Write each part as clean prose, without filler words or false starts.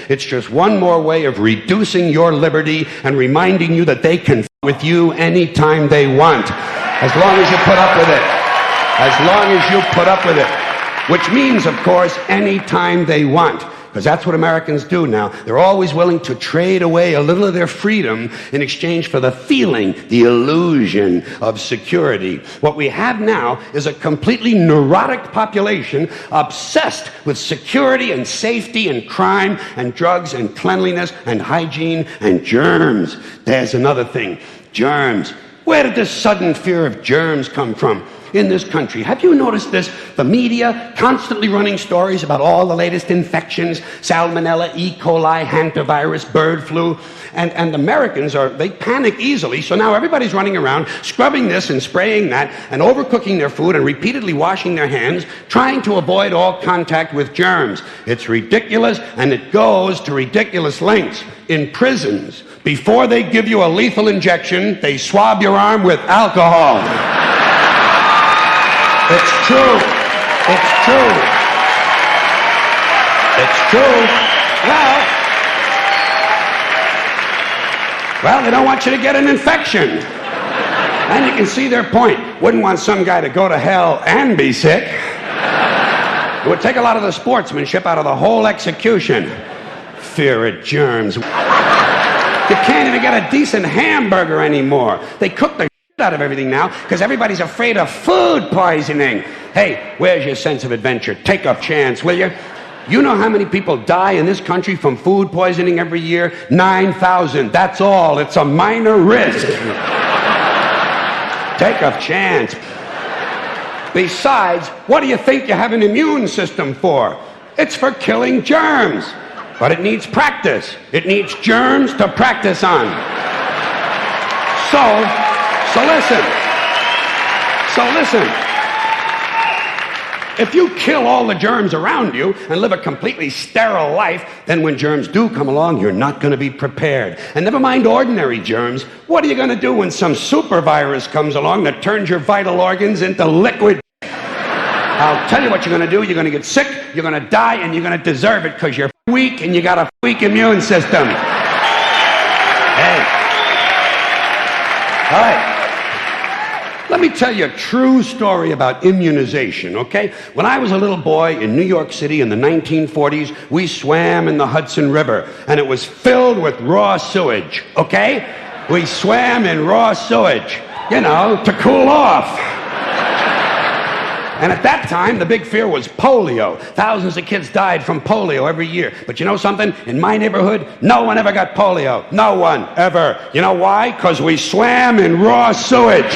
It's just one more way of reducing your liberty and reminding you that they can f with you anytime they want, as long as you put up with it. As long as you put up with it. Which means, of course, anytime they want. Because that's what Americans do now. They're always willing to trade away a little of their freedom in exchange for the feeling, the illusion of security. What we have now is a completely neurotic population obsessed with security and safety and crime and drugs and cleanliness and hygiene and germs. There's another thing. Germs. Where did this sudden fear of germs come from in this country? Have you noticed this? The media constantly running stories about all the latest infections, salmonella, E. coli, hantavirus, bird flu, and Americans they panic easily, so now everybody's running around scrubbing this and spraying that and overcooking their food and repeatedly washing their hands, trying to avoid all contact with germs. It's ridiculous, and it goes to ridiculous lengths. In prisons, before they give you a lethal injection, they swab your arm with alcohol. It's true. It's true. It's true. Well, they don't want you to get an infection. And you can see their point. Wouldn't want some guy to go to hell and be sick. It would take a lot of the sportsmanship out of the whole execution. Fear of germs. You can't even get a decent hamburger anymore. They cook the out of everything now because everybody's afraid of food poisoning. Hey, where's your sense of adventure? Take a chance, will you? You know how many people die in this country from food poisoning every year? 9,000. That's all. It's a minor risk. Take a chance. Besides, what do you think you have an immune system for? It's for killing germs. But it needs practice. It needs germs to practice on. So listen. If you kill all the germs around you and live a completely sterile life, then when germs do come along, you're not going to be prepared. And never mind ordinary germs. What are you going to do when some super virus comes along that turns your vital organs into liquid? I'll tell you what you're going to do. You're going to get sick, you're going to die, and you're going to deserve it because you're weak and you got a weak immune system. Hey. All right. Let me tell you a true story about immunization, okay? When I was a little boy in New York City in the 1940s, we swam in the Hudson River, and it was filled with raw sewage, okay? We swam in raw sewage, to cool off. And at that time, the big fear was polio. Thousands of kids died from polio every year. But you know something? In my neighborhood, no one ever got polio. No one, ever. You know why? Because we swam in raw sewage.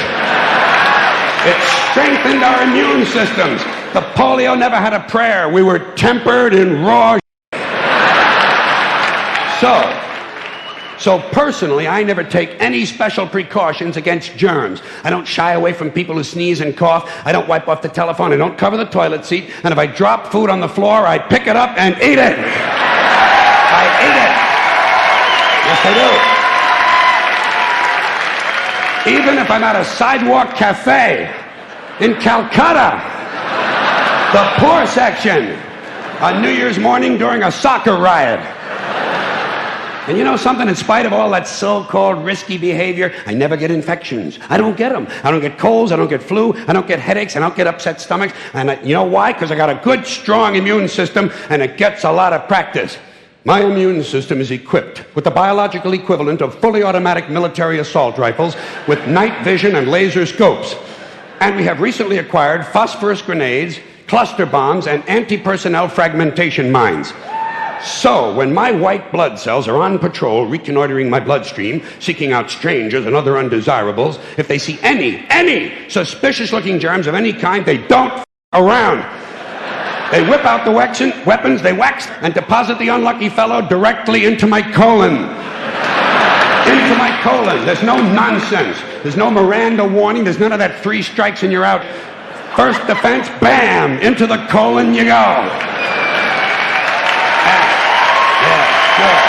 It strengthened our immune systems. The polio never had a prayer. We were tempered in raw. So personally, I never take any special precautions against germs. I don't shy away from people who sneeze and cough. I don't wipe off the telephone. I don't cover the toilet seat. And if I drop food on the floor, I pick it up and eat it. I eat it. Yes, I do. Even if I'm at a sidewalk cafe in Calcutta, the poor section, on New Year's morning during a soccer riot. And you know something? In spite of all that so-called risky behavior, I never get infections. I don't get them. I don't get colds. I don't get flu. I don't get headaches. I don't get upset stomachs. And you know why? Because I got a good, strong immune system, and it gets a lot of practice. My immune system is equipped with the biological equivalent of fully automatic military assault rifles with night vision and laser scopes. And we have recently acquired phosphorus grenades, cluster bombs, and anti-personnel fragmentation mines. So, when my white blood cells are on patrol, reconnoitering my bloodstream, seeking out strangers and other undesirables, if they see any suspicious-looking germs of any kind, they don't around. They whip out the weapons, they wax, and deposit the unlucky fellow directly into my colon. Into my colon. There's no nonsense. There's no Miranda warning. There's none of that 3 strikes and you're out. First defense, bam, into the colon you go. Yeah.